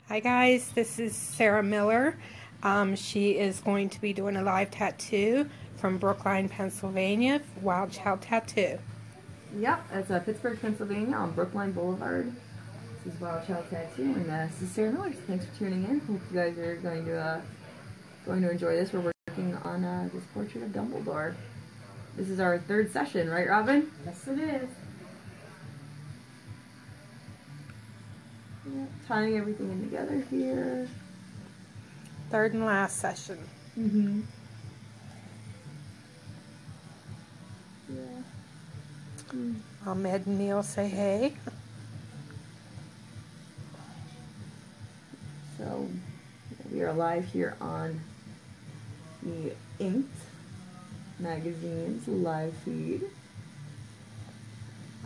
Hi guys, this is Sarah Miller. She is going to be doing a live tattoo from Brookline, Pennsylvania, Wild Child Tattoo. Yep, it's Pittsburgh, Pennsylvania on Brookline Boulevard. This is Wild Child Tattoo, and this is Sarah Miller. So thanks for tuning in. Hope you guys are going to enjoy this. We're working on this portrait of Dumbledore. This is our third session, right, Robin? Yes, it is. Yeah, tying everything in together here. Third and last session. Mm-hmm. Yeah. Ahmed and Neil say hey. So we are live here on the Inked Magazine's live feed.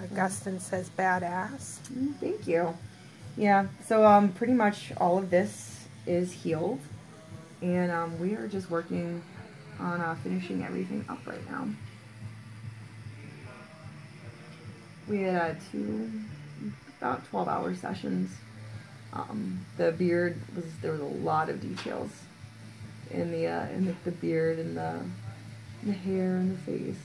Augustine says badass. Thank you. Yeah, so pretty much all of this is healed, and we are just working on finishing everything up right now. We had about 12-hour sessions. The beard there was a lot of details in the beard and the hair and the face.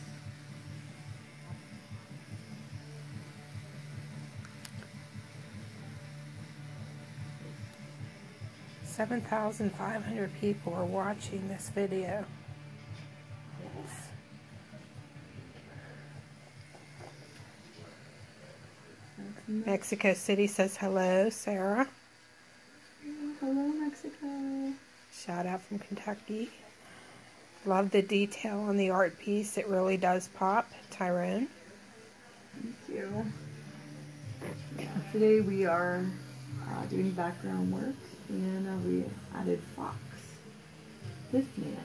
$7,500 people are watching this video. Mexico City says hello, Sarah. Hello, Mexico. Shout out from Kentucky. Love the detail on the art piece. It really does pop. Tyrone. Thank you. Yeah, today we are doing background work, and we added Fox, Pithmanx.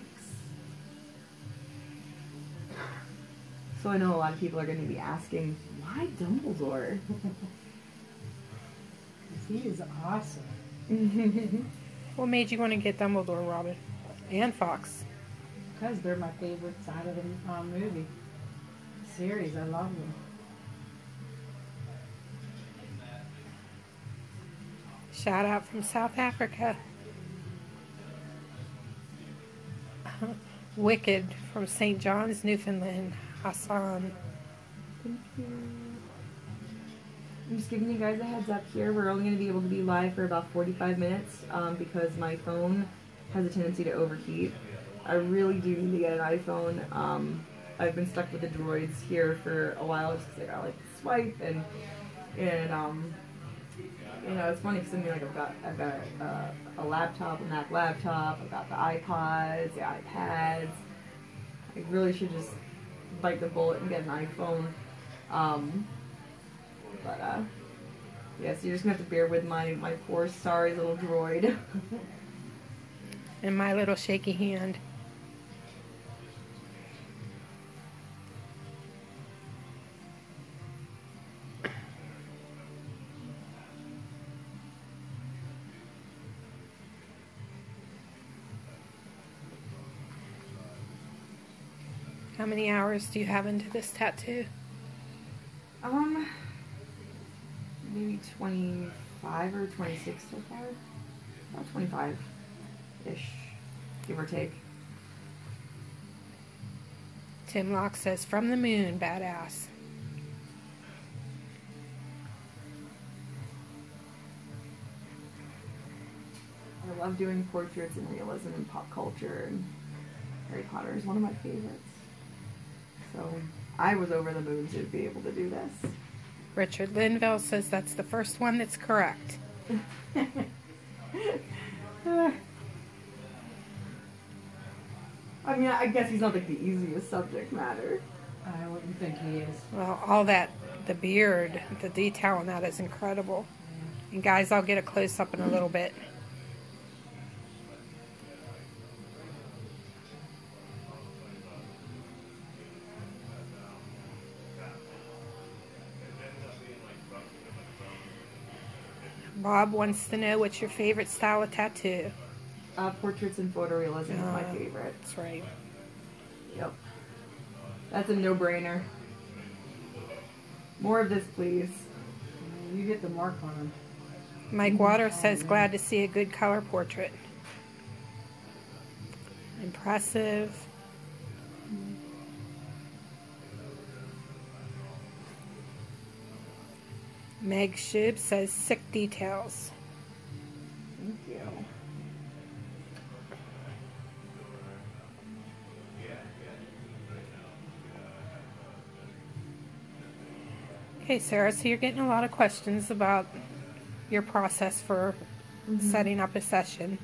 So I know a lot of people are going to be asking, why Dumbledore? He is awesome. What made you want to get Dumbledore, Robin? And Fox? Because they're my favorite side of the movie series. I love them. Shout out from South Africa. Wicked from St. John's, Newfoundland. Hassan. Thank you. I'm just giving you guys a heads up here. We're only going to be able to be live for about 45 minutes because my phone has a tendency to overheat. I really do need to get an iPhone. I've been stuck with the droids here for a while just because I got like swipe and you know, it's funny because I mean, like I've got a laptop, a Mac laptop. I've got the iPods, the iPads. I really should just bite the bullet and get an iPhone. Yeah, so you're just gonna have to bear with my poor sorry little droid. And my little shaky hand. How many hours do you have into this tattoo? Maybe 25 or 26 so far. About 25-ish, give or take. Tim Locke says, from the moon, badass. I love doing portraits and realism and pop culture, and Harry Potter is one of my favorites. So I was over the moon to be able to do this. Richard Linville says that's the first one that's correct. I mean, I guess he's not like the easiest subject matter. I wouldn't think he is. Well, all that, the beard, the detail on that is incredible. And guys, I'll get a close-up in a little bit. Bob wants to know what's your favorite style of tattoo. Portraits and photorealism is my favorite. That's right. Yep. That's a no-brainer. More of this, please. You get the mark on him. Mike Waters says, glad to see a good color portrait. Impressive. Meg Shib says, sick details. Thank you. Okay, Sarah, so you're getting a lot of questions about your process for setting up a session.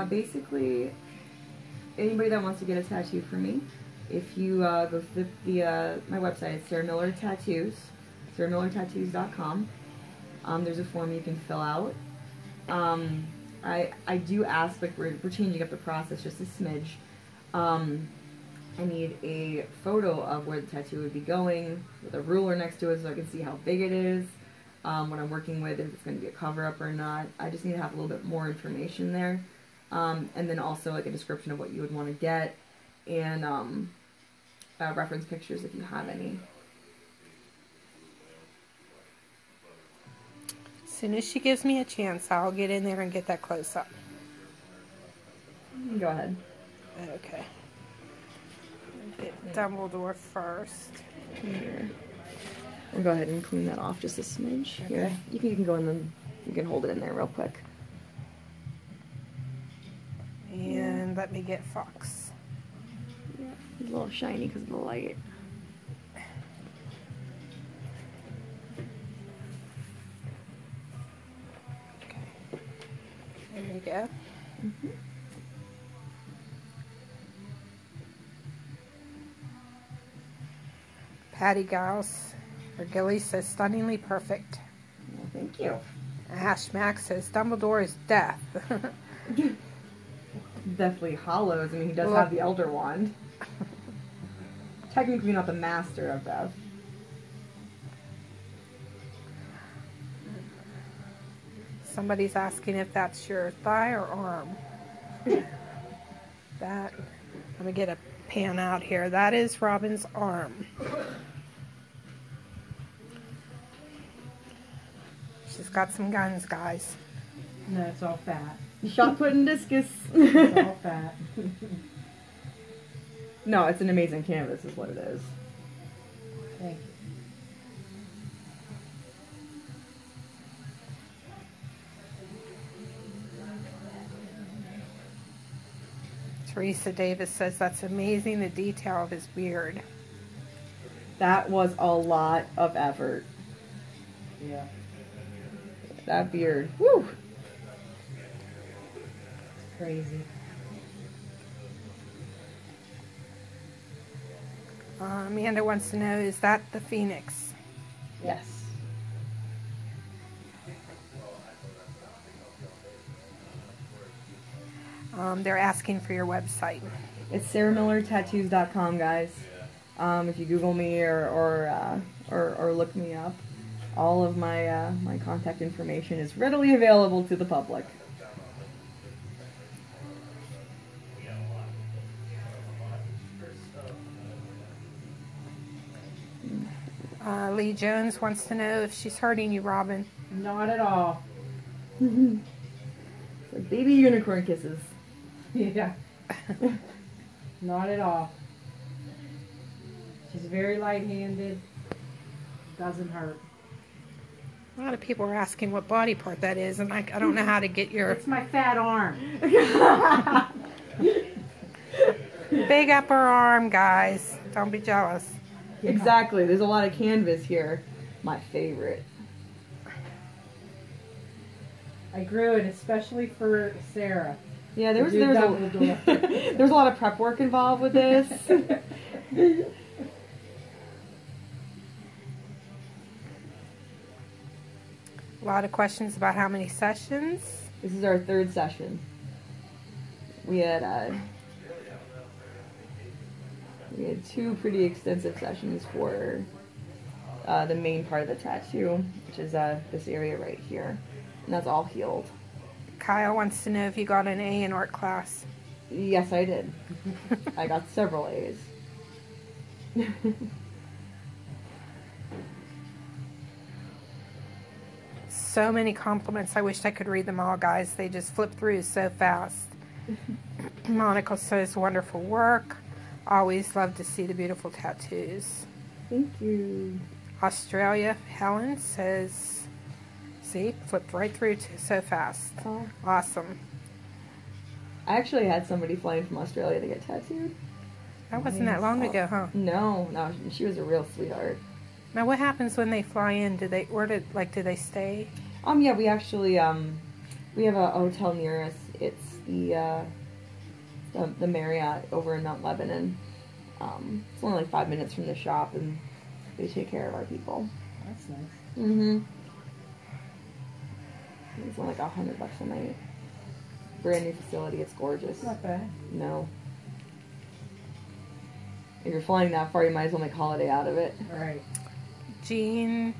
Basically, anybody that wants to get a tattoo from me, if you go to my website, it's Sarah Miller Tattoos, SarahMillerTattoos.com. There's a form you can fill out. I do ask, like, we're changing up the process just a smidge. I need a photo of where the tattoo would be going with a ruler next to it so I can see how big it is, what I'm working with, if it's going to be a cover-up or not. I just need to have a little bit more information there. And then also like a description of what you would want to get, and reference pictures if you have any. As soon as she gives me a chance, I'll get in there and get that close up. Go ahead. Okay. Get Dumbledore first. Here. We'll go ahead and clean that off just a smidge. Okay. Here, you can go in and you can hold it in there real quick. And let me get Fox. Yeah, it's a little shiny because of the light. Okay. There you go. Mm-hmm. Patty Giles, or Gilly, says stunningly perfect. Well, thank you. Ash Max says Dumbledore is death. Deathly Hollows. I mean, he does Well- have the Elder Wand. Technically not the Master of Death. Somebody's asking if that's your thigh or arm. That, let me get a pan out here. That is Robin's arm. She's got some guns, guys. No, it's all fat. Shot put in discus. It's all fat. No, it's an amazing canvas is what it is. Thank you. Teresa Davis says that's amazing, the detail of his beard. That was a lot of effort. Yeah. That beard. Woo! It's crazy. Amanda wants to know, is that the Phoenix? Yes. They're asking for your website. It's SarahMillerTattoos.com, guys. If you Google me or look me up, all of my my contact information is readily available to the public. Lee Jones wants to know if she's hurting you, Robin. Not at all. Like baby unicorn kisses. Yeah. Not at all. She's very light-handed. Doesn't hurt. A lot of people are asking what body part that is, and I don't know how to get your It's my fat arm. big upper arm, guys. Don't be jealous. Exactly. There's a lot of canvas here. My favorite. I grew it especially for Sarah. Yeah, there's You there's Dumbledore. there's a lot of prep work involved with this. A lot of questions about how many sessions. This is our third session. We had two pretty extensive sessions for the main part of the tattoo, which is this area right here, and that's all healed. Kyle wants to know if you got an A in art class. Yes, I did. I got several A's. so many compliments. I wish I could read them all, guys. They just flip through so fast. Monica says, wonderful work. Always love to see the beautiful tattoos. Thank you. Australia, Helen says, see, flipped right through so fast. Oh. Awesome. I actually had somebody flying from Australia to get tattooed. That wasn't that long ago, huh? No, she was a real sweetheart. Now, what happens when they fly in? Do they stay? Yeah, we actually we have a hotel near us. It's the Marriott over in Mount Lebanon. It's only like 5 minutes from the shop, and they take care of our people. That's nice. Mm-hmm. It's only like $100 a night. Brand new facility. It's gorgeous. Not bad. No. If you're flying that far, you might as well make holiday out of it. Right. Jean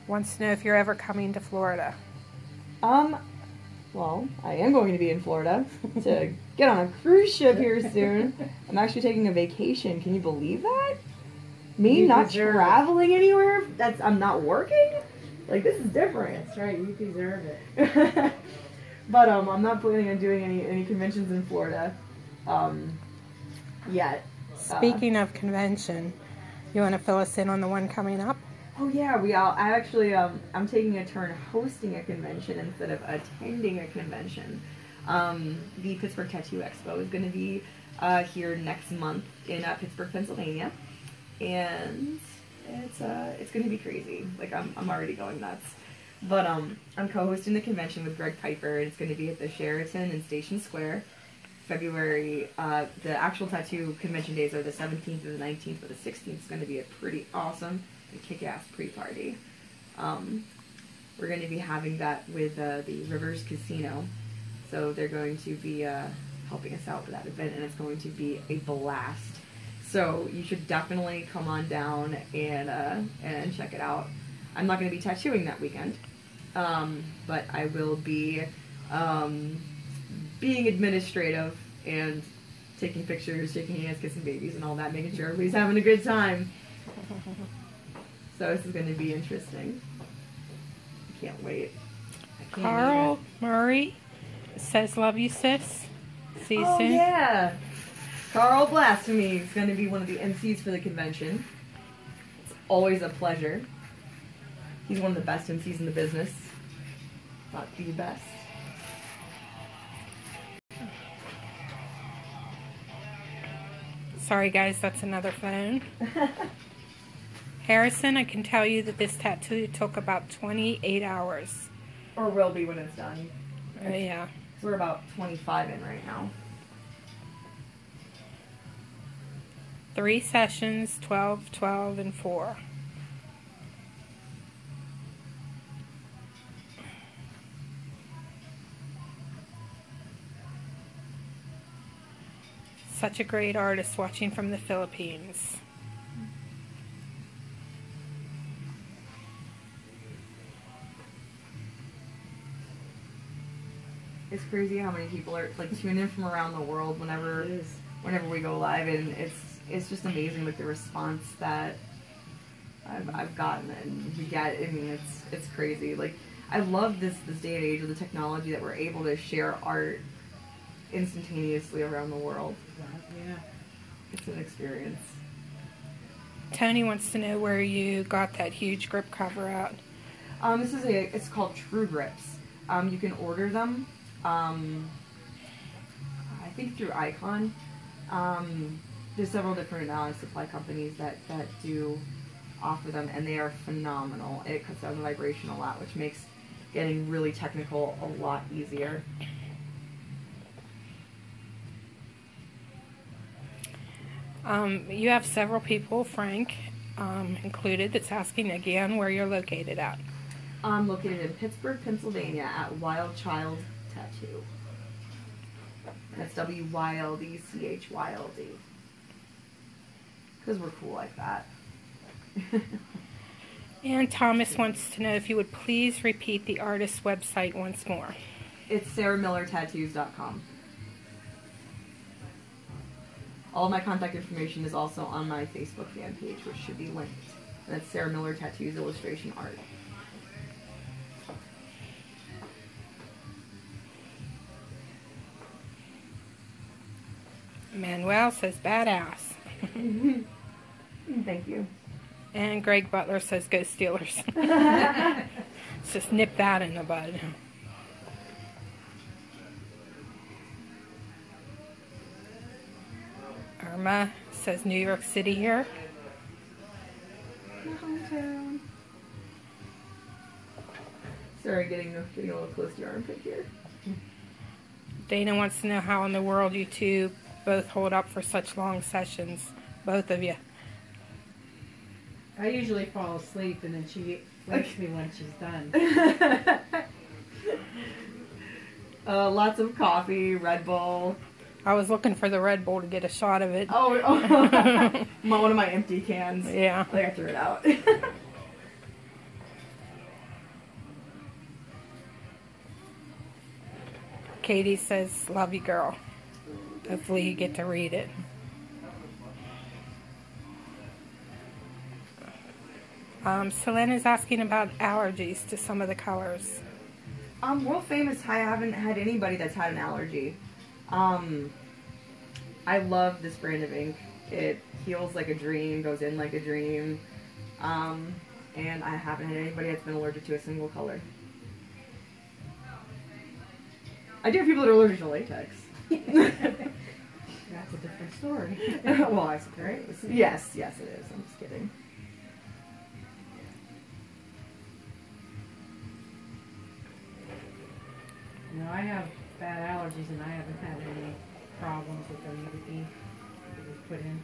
wants to know if you're ever coming to Florida. Well, I am going to be in Florida to get on a cruise ship here soon. I'm actually taking a vacation. Can you believe that? Me You not deserve traveling anywhere? I'm not working? Like, this is different. That's right. You deserve it. But I'm not planning on doing any conventions in Florida yet. Speaking of convention, you want to fill us in on the one coming up? Oh yeah, I actually I'm taking a turn hosting a convention instead of attending a convention. The Pittsburgh Tattoo Expo is going to be here next month in Pittsburgh, Pennsylvania, and it's going to be crazy. Like I'm already going nuts. But I'm co-hosting the convention with Greg Piper, and it's going to be at the Sheraton in Station Square. February, the actual tattoo convention days are the 17th and the 19th, but the 16th is going to be a pretty awesome and kick-ass pre-party. We're going to be having that with the Rivers Casino, so they're going to be helping us out with that event, and it's going to be a blast. So you should definitely come on down and check it out. I'm not going to be tattooing that weekend, but I will be being administrative and taking pictures, shaking hands, kissing babies, and all that, making sure everybody's having a good time. So this is going to be interesting. I can't wait. Carl Murray says, love you, sis. See you Oh, soon. yeah. Carl Blasphemy is going to be one of the MCs for the convention. It's always a pleasure. He's one of the best MCs in the business. Not the best. Sorry, guys, that's another phone. Harrison, I can tell you that this tattoo took about 28 hours. Or will be when it's done. Yeah. So we're about 25 in right now. 3 sessions, 12, 12, and 4. Such a great artist watching from the Philippines. It's crazy how many people are like tuning in from around the world whenever we go live, and it's just amazing with the response that I've gotten and we get. I mean, it's crazy. Like, I love this day and age of the technology that we're able to share art instantaneously around the world. Yeah. It's an experience. Tony wants to know where you got that huge grip cover at. It's called True Grips. You can order them, I think through Icon. There's several different supply companies that do offer them, and they are phenomenal. It cuts down the vibration a lot, which makes getting really technical a lot easier. You have several people, Frank included, that's asking again where you're located at. I'm located in Pittsburgh, Pennsylvania at Wild Child Tattoo. That's WYLDCHYLD. Because we're cool like that. And Thomas wants to know if you would please repeat the artist's website once more. It's SarahMillerTattoos.com. All my contact information is also on my Facebook fan page, which should be linked. And that's Sarah Miller Tattoos Illustration Art. Manuel says badass. Thank you. And Greg Butler says go Steelers. Let's just nip that in the bud. Irma says New York City here. My hometown. Sorry, getting a little close to your armpit here. Dana wants to know how in the world you two both hold up for such long sessions. Both of you. I usually fall asleep and then she wakes me when she's done. Lots of coffee, Red Bull. I was looking for the Red Bull to get a shot of it. Oh, one of my empty cans. Yeah. I threw it out. Katie says, love you, girl. Hopefully you get to read it. Selena's asking about allergies to some of the colors. World famous, I haven't had anybody that's had an allergy. I love this brand of ink. It heals like a dream, goes in like a dream. And I haven't had anybody that's been allergic to a single color. I do have people that are allergic to latex. That's a different story. Well, I suppose. Yes, it is. I'm just kidding. No, I have bad allergies and I haven't had any problems with the UVB that was put in.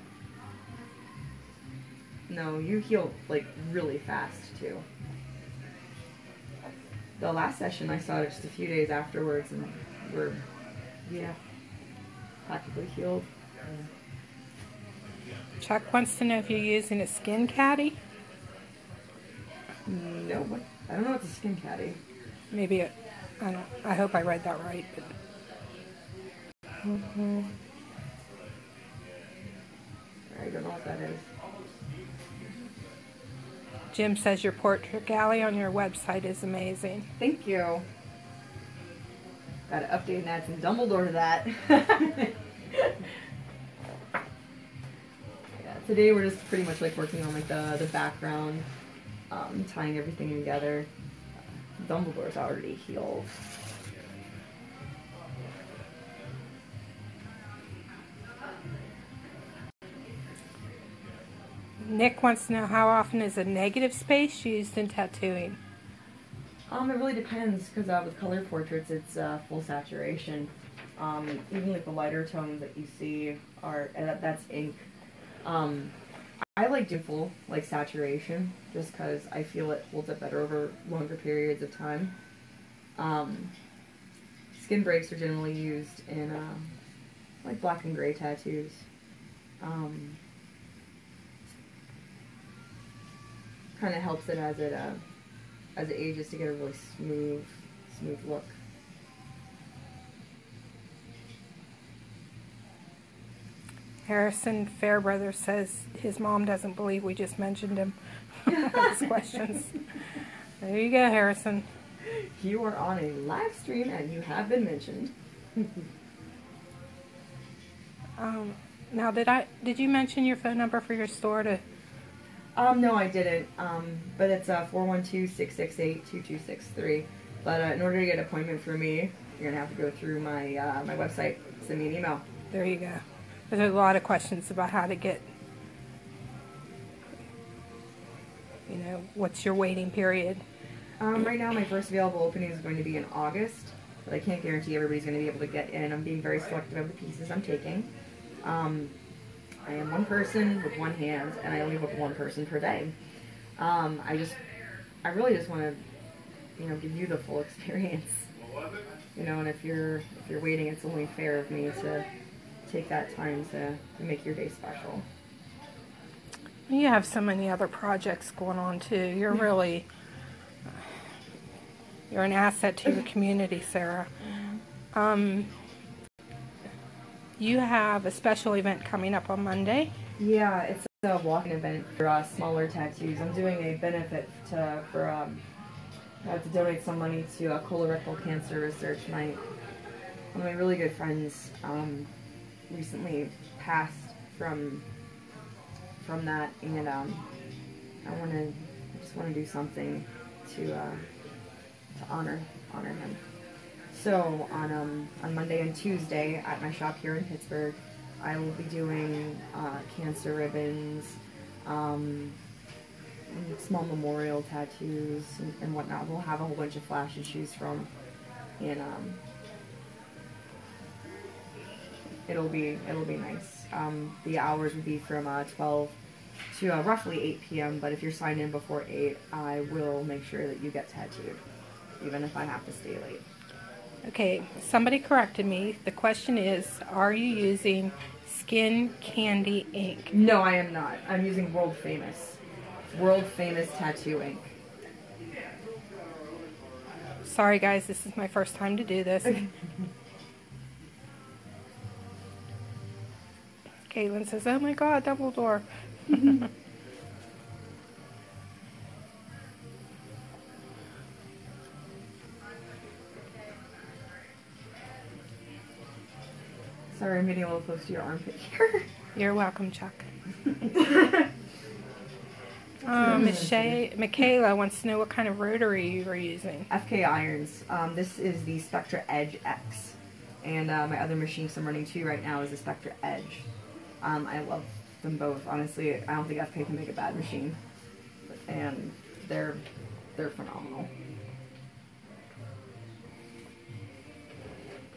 No, you heal like really fast too. The last session I saw it just a few days afterwards and we're practically healed. Chuck wants to know if you're using a skin caddy. No, what? I don't know what's a skin caddy. Maybe I hope I read that right. But. I don't know what that is. Jim says your portrait gallery on your website is amazing. Thank you. Gotta update and add some Dumbledore to that. Yeah, today we're just pretty much like working on like the background, tying everything together. Dumbledore's already healed. Nick wants to know how often is a negative space used in tattooing? It really depends because with color portraits it's full saturation. Even like the lighter tones that you see are that's ink. I like doing full like saturation just because I feel it holds up better over longer periods of time. Skin breaks are generally used in like black and gray tattoos. Kind of helps it as it ages to get a really smooth look. Harrison Fairbrother says his mom doesn't believe we just mentioned him. His questions. There you go, Harrison. You are on a live stream and you have been mentioned. Now, did you mention your phone number for your store to? No, I didn't. But it's 412-668-2263. But in order to get an appointment for me, you're gonna have to go through my my website. Send me an email. There you go. There's a lot of questions about how to get. You know, what's your waiting period? Right now, my first available opening is going to be in August, but I can't guarantee everybody's going to be able to get in. I'm being very selective of the pieces I'm taking. I am one person with one hand, and I only book one person per day. I really just want to, give you the full experience. And if you're waiting, it's only fair of me to take that time to make your day special. You have so many other projects going on too. You're an asset to your community, Sarah. You have a special event coming up on Monday. Yeah, it's a walk-in event for smaller tattoos. I'm doing a benefit to donate some money to colorectal cancer research. One of my really good friends recently passed from that, and I just want to do something to honor him. So on Monday and Tuesday at my shop here in Pittsburgh, I will be doing cancer ribbons, small memorial tattoos and whatnot. We'll have a whole bunch of flash to choose from, and it'll be nice. The hours will be from 12 to roughly 8 p.m. But if you're signed in before 8, I will make sure that you get tattooed, even if I have to stay late. Okay, somebody corrected me. The question is, are you using Skin Candy ink? No, I am not. I'm using world famous tattoo ink. Sorry guys, this is my first time to do this. Caitlin says, oh my god, Dumbledore. Sorry, I'm getting a little close to your armpit here. You're welcome, Chuck. Michaela wants to know what kind of rotary you are using. FK irons. This is the Spectra Edge X. And my other machine I'm running to right now is the Spectra Edge. I love them both. Honestly, I don't think FK can make a bad machine. And they're phenomenal.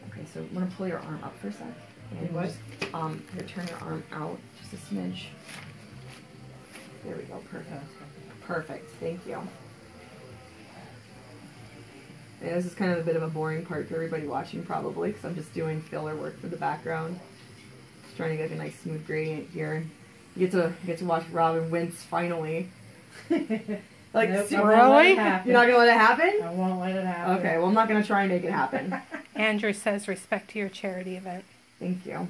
Okay, so I'm going to pull your arm up for a sec. And What? just, here, turn your arm out just a smidge. There we go, perfect. Perfect, thank you. Yeah, this is kind of a bit of a boring part for everybody watching probably, because I'm just doing filler work for the background. Just trying to get a nice smooth gradient here. You get to watch Robin wince finally. Like, Nope, Really? You're not gonna let it happen? I won't let it happen. Okay, well I'm not gonna try and make it happen. Andrew says, respect to your charity event. Thank you.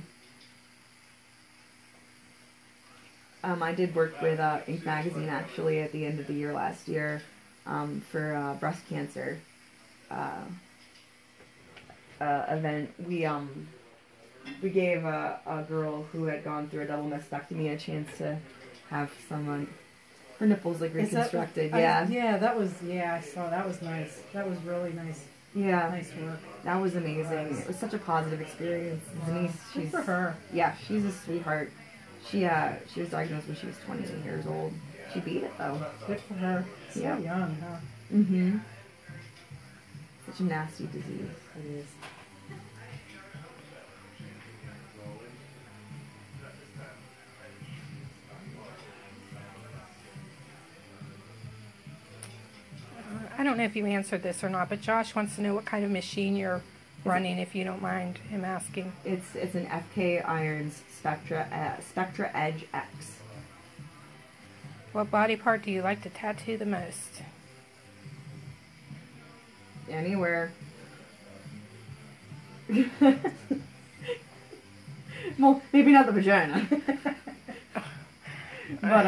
I did work with Ink Magazine actually at the end of the year last year for breast cancer event. We gave a girl who had gone through a double mastectomy a chance to have someone her nipples like reconstructed. I saw that was nice. That was really nice. Yeah, Nice work. that was amazing. It was such a positive experience. Denise, Good she's for her. yeah, she's a sweetheart. She was diagnosed when she was 28 years old. She beat it though. Good for her. So Yeah. young, huh? Mm-hmm. Such a nasty disease. It is. I don't know if you answered this or not, but Josh wants to know what kind of machine you're running, if you don't mind him asking. It's an FK Irons Spectra Edge X. What body part do you like to tattoo the most? Anywhere. Well, maybe not the vagina. But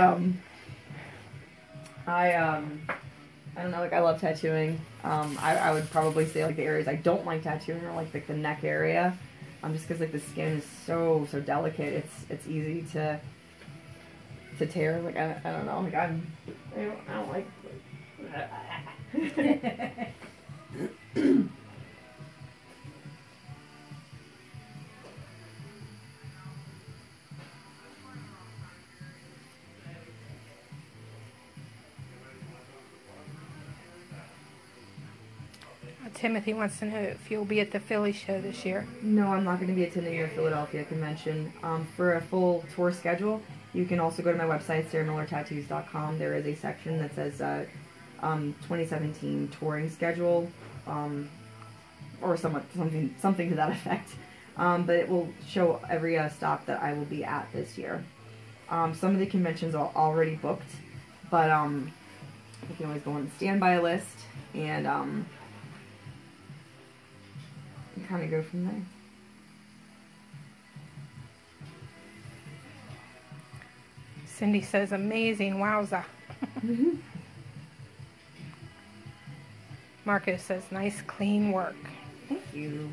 I don't know, like I love tattooing. I would probably say like the areas I don't like tattooing are like the neck area. Just because like the skin is so delicate, it's easy to tear. Like I don't know, like I don't like. Timothy wants to know if you'll be at the Philly show this year. No, I'm not going to be attending your Philadelphia convention. For a full tour schedule, you can also go to my website, sarahmillertattoos.com. There is a section that says 2017 touring schedule, or something to that effect. But it will show every stop that I will be at this year. Some of the conventions are already booked, but you can always go on the standby list and kind of go from there. Cindy says, amazing, wowza. Marco says, nice clean work. Thank you.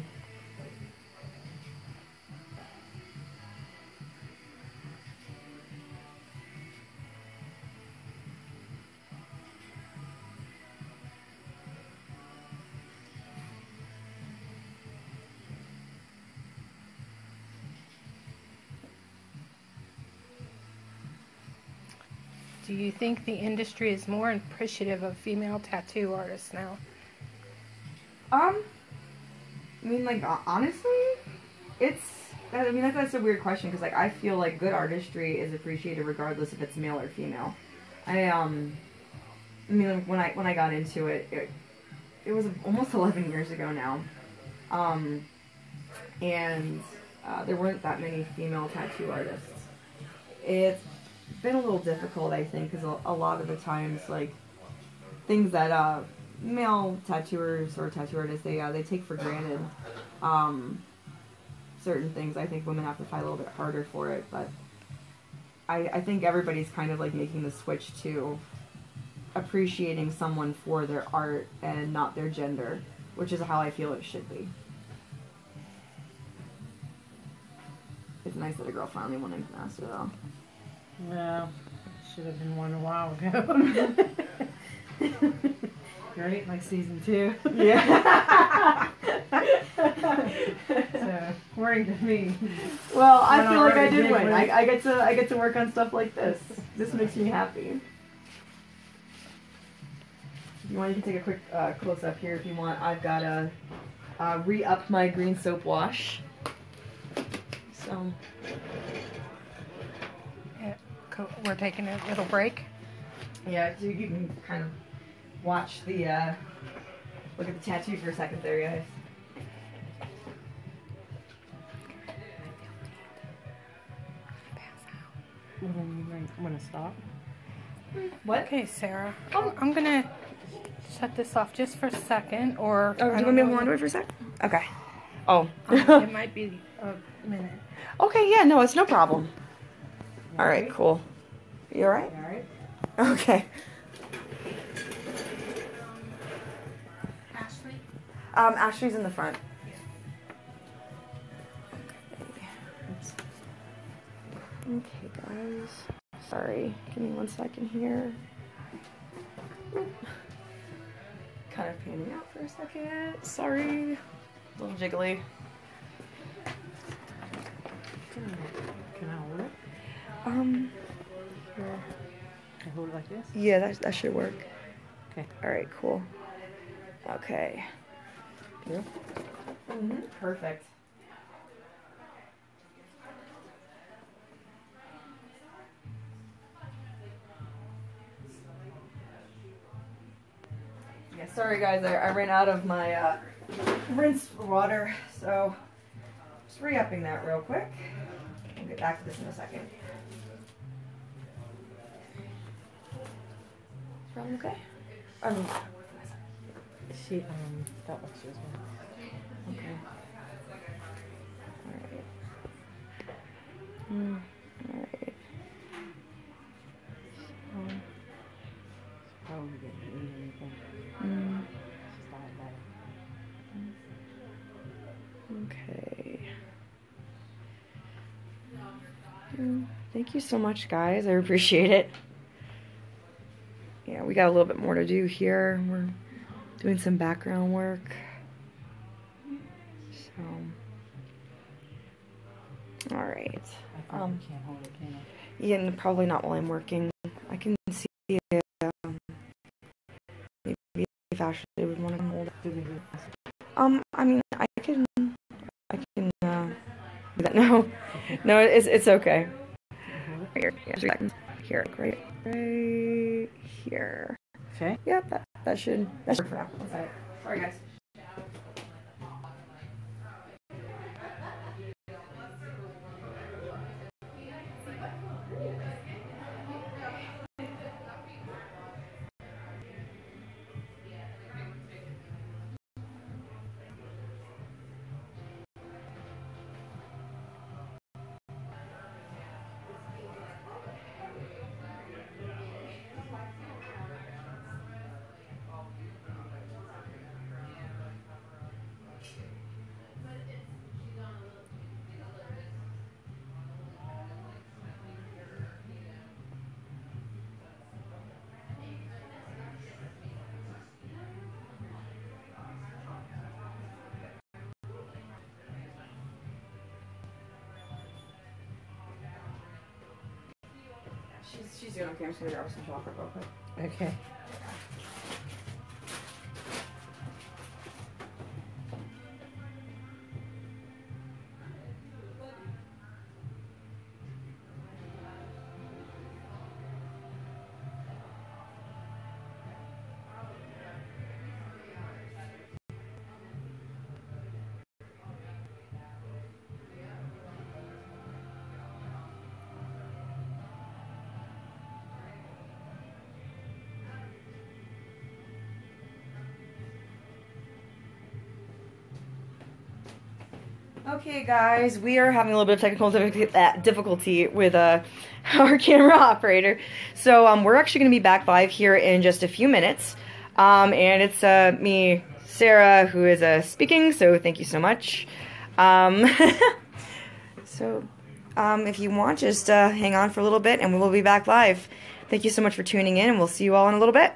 do you think the industry is more appreciative of female tattoo artists now? I mean, like, honestly, that's a weird question, because, like, I feel like good artistry is appreciated regardless if it's male or female. I mean, like, when I got into it, it was almost 11 years ago now. And there weren't that many female tattoo artists. It's been a little difficult, I think, because a lot of the times, like, things that male tattooers or tattoo artists, they take for granted. Certain things, I think women have to fight a little bit harder for it, but I think everybody's kind of like making the switch to appreciating someone for their art and not their gender, which is how I feel it should be. It's nice that a girl finally won Ink Master, though. Well, it should have been one a while ago. Right? Like season 2. Yeah. So, according to me. Well, I feel like I already did did win. win. I get to work on stuff like this. This makes me happy. If you want, you can take a quick close up here if you want. I've got to re-up my green soap wash. So. Yeah, cool. We're taking a little break. Yeah, so you can kind of watch the, look at the tattoo for a second there, guys. Well, then you want to stop? What? Okay, Sarah. Oh. I'm gonna shut this off just for a second, or Oh, do you want me to hold on to it for a sec? Okay. Oh. it might be a minute. Okay, yeah, no, it's no problem. All right, cool. You all right? Alright. Okay. Ashley? Ashley's in the front. Okay, guys. Sorry. Give me 1 second here. Kind of panning out for a second. Sorry. A little jiggly. Can I hold it? Here. Can I hold it like this? Yeah, that should work. Okay. All right, cool. Okay. Yeah. Perfect. Yeah, sorry guys, I ran out of my rinse water, so just re-upping that real quick. We'll get back to this in a second. Problem okay? She, that looks yours. Okay. Alright. Alright. Probably getting anything. She's not bad. Okay. Thank you so much, guys. I appreciate it. Yeah, we got a little bit more to do here. We're doing some background work. So, all right. I probably can't hold it, can I? Yeah, and probably not while I'm working. I can see maybe if Ashley would want to hold it. I mean, I can do that. No, no, it's okay. Here, here, right here. Okay. Yep, that should work for now. Sorry, guys. She's doing okay. I'm just gonna grab some chocolate real quick. Okay. Okay, guys, we are having a little bit of technical difficulty with our camera operator. So we're actually going to be back live here in just a few minutes. And it's me, Sarah, who is speaking, so thank you so much. If you want, just hang on for a little bit, and we will be back live. Thank you so much for tuning in, and we'll see you all in a little bit.